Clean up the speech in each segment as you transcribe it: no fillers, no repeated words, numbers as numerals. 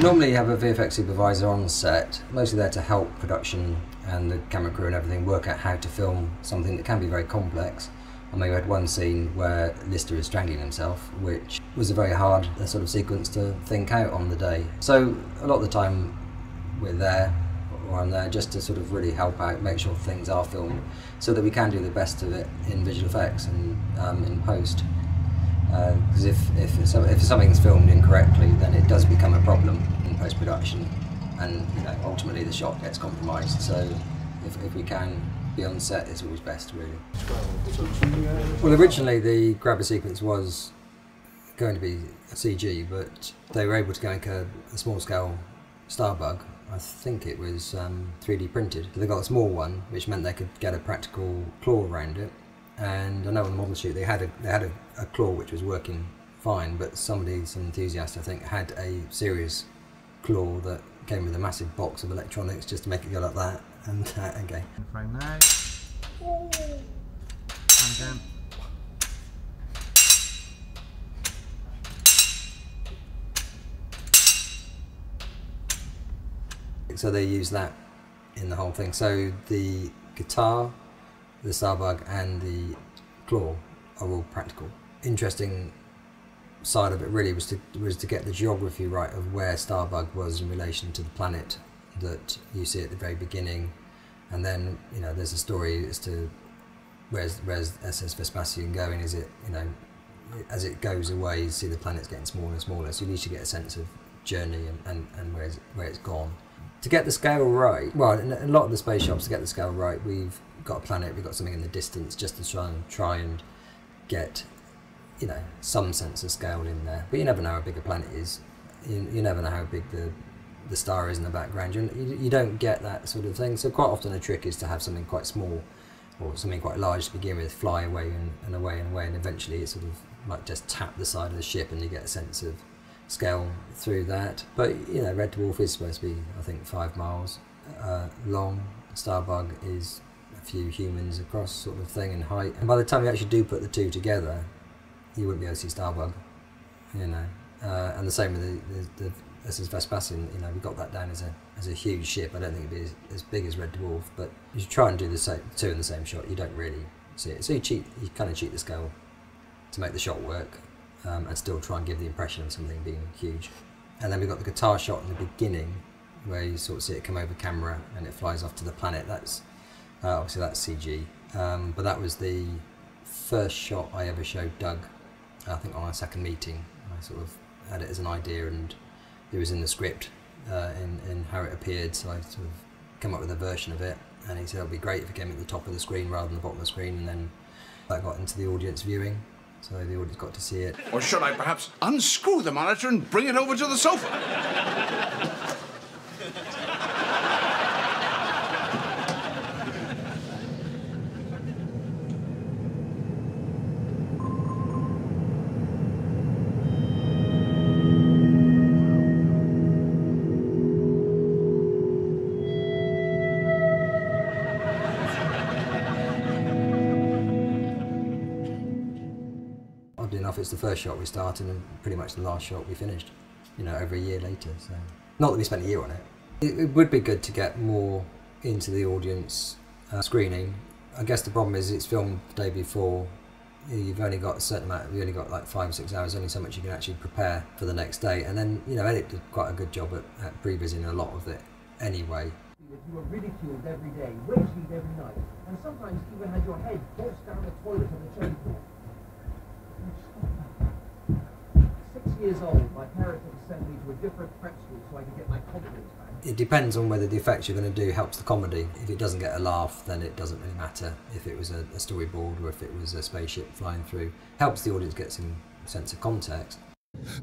Normally you have a VFX supervisor on set, mostly there to help production and the camera crew and everything work out how to film something that can be very complex. I mean, we had one scene where Lister is strangling himself, which was a very hard sort of sequence to think out on the day. So a lot of the time we're there, or I'm there, just to sort of really help out, make sure things are filmed, so that we can do the best of it in visual effects and in post. Because if something's filmed incorrectly, then it does become a problem in post-production, and ultimately the shot gets compromised. So if we can be on set, it's always best, really. Well, originally the grabber sequence was going to be a CG, but they were able to go and a small-scale starbug. I think it was 3D printed. So they got a small one, which meant they could get a practical claw around it. And I know on the model shoot they had a claw which was working fine, but some enthusiast I think had a serious claw that came with a massive box of electronics just to make it go like that. And okay. Frame now. And again. So they use that in the whole thing. So the guitar, the starbug and the claw are all practical. Interesting side of it really was to get the geography right of where Starbug was in relation to the planet that you see at the very beginning, and then there's a story as to where's SS Vespasian going. Is it as it goes away, you see the planet's getting smaller and smaller, so you need to get a sense of journey and where it's gone. To get the scale right, well, in a lot of the space shops, to get the scale right, we've got a planet, we've got something in the distance, just to try and get some sense of scale in there. But you never know how big a planet is. You never know how big the star is in the background. You don't get that sort of thing. So quite often a trick is to have something quite small or something quite large to begin with, fly away and away and away, and eventually it sort of might just tap the side of the ship and you get a sense of scale through that. But Red Dwarf is supposed to be, I think, 5 miles long. Starbug is a few humans across, sort of thing, in height. And by the time you actually do put the two together, you wouldn't be able to see Starbug, and the same with the SS Vespasian. We got that down as a huge ship. I don't think it'd be as big as Red Dwarf, but you try and do the two in the same shot. You don't really see it, so you kind of cheat the scale to make the shot work, and still try and give the impression of something being huge. And then we've got the guitar shot in the beginning, where you sort of see it come over camera and it flies off to the planet. That's obviously that's CG, but that was the first shot I ever showed Doug. I think on our second meeting, I sort of had it as an idea, and it was in the script in how it appeared. So I sort of came up with a version of it, and he said it'd be great if it came at the top of the screen rather than the bottom of the screen, and then that got into the audience viewing. So the audience got to see it. Or should I perhaps unscrew the monitor and bring it over to the sofa? Oddly enough, it's the first shot we started and pretty much the last shot we finished, over a year later. So, not that we spent a year on it. It would be good to get more into the audience screening. I guess the problem is it's filmed the day before. You've only got a certain amount, you've only got like 5 or 6 hours, only so much you can actually prepare for the next day. And then, Edit did quite a good job at prevising a lot of it anyway. You were ridiculed every day, raged every night, and sometimes even had your head forced down the toilet on the table. 6 years old, my parents had sent me to a different prep school so I could get my confidence back. It depends on whether the effects you're going to do helps the comedy. If it doesn't get a laugh, then it doesn't really matter if it was a storyboard or if it was a spaceship flying through. Helps the audience get some sense of context.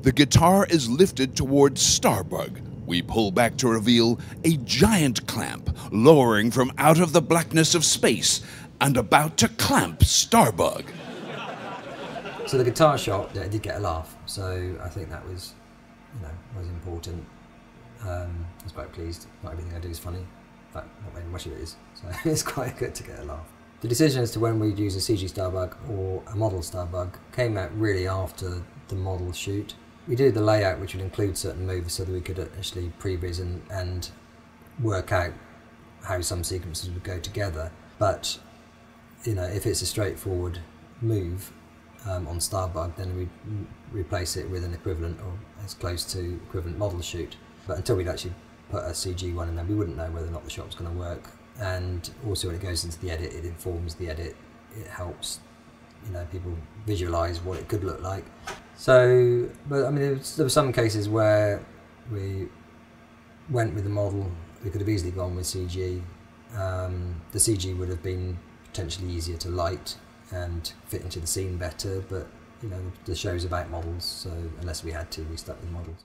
The guitar is lifted towards Starbug. We pull back to reveal a giant clamp lowering from out of the blackness of space and about to clamp Starbug. So the guitar shot, it did get a laugh, so I think that was, was important. I was quite pleased. Not everything I do is funny. In fact, not very much of it is, so it's quite good to get a laugh. The decision as to when we'd use a CG Starbug or a model Starbug came out really after the model shoot. we did the layout, which would include certain moves, so that we could actually previs and work out how some sequences would go together. But you know, if it's a straightforward move on Starbug, then we'd replace it with an equivalent or as close to equivalent model shoot. But until we'd actually put a CG one in there, we wouldn't know whether or not the shot was going to work. And also when it goes into the edit, it informs the edit. It helps, you know, people visualise what it could look like. So, but I mean, there were some cases where we went with the model. We could have easily gone with CG. The CG would have been potentially easier to light and fit into the scene better, but you know, the show's about models, so unless we had to, we stuck with models.